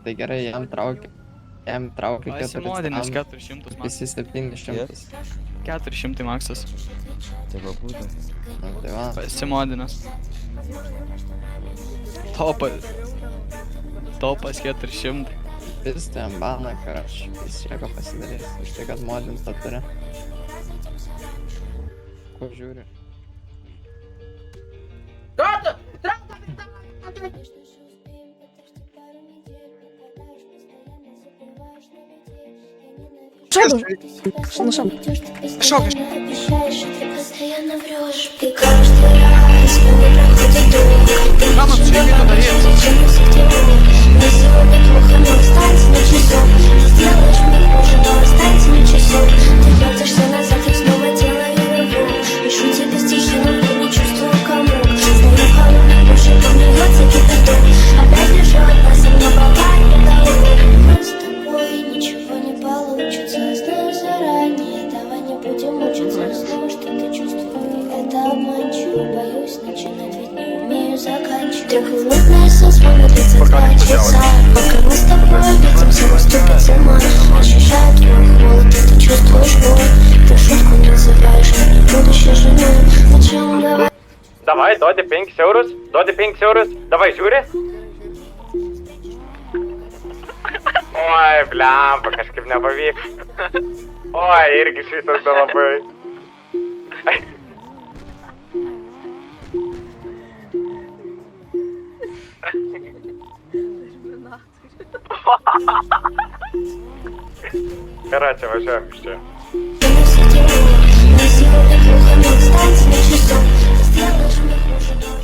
Tai gerai, jam traukia Pasimodinęs 400, 400 visi 700. 400 maksas. Tai va būtent. Nu, tai va. Pasimodinęs. Topas 400. Vis tai ambaną, karaš, jis jėgo pasidarys, už tai, kad modintą turi. Ko žiūri? Шагу! Что на шаг? Шаг! Обещаешь, и ты постоянно врешь. И каждый раз, когда проходит долго, Мама, все, не подается. на сегодня плохо, но останься на часов. Сделаешь мне хуже, но останься на часов. Ты платишься назад и снова делаю рывок. Пишу тебе стихи, но я не чувствую комок. Знаю, холодно, больше помнется кипяток. Опять лежу одна, со мной бывает потолок. Но с тобой ничего не получится. Знаю заранее, давай не будем мучиться. Знаю, что ты чувствуешь, это обманчиво. Боюсь начинать, ведь не умею заканчивать. Трехминутная созвона, 32 часа. Пока мы с тобой видимся, наступит зима. Ощущаю твой холод, и ты чувствуешь боль. Ты шутку называешь меня будущей женой. Зачем говорить? Давай, duodi 5 eurus, davai žiūri. Oi, blemba, kažkaip nepavyks. Oi, irgi šitas labai. Короче, važiuojam iš čia. На сегодня плохо, но останься на часов. Сделаешь мне хуже, но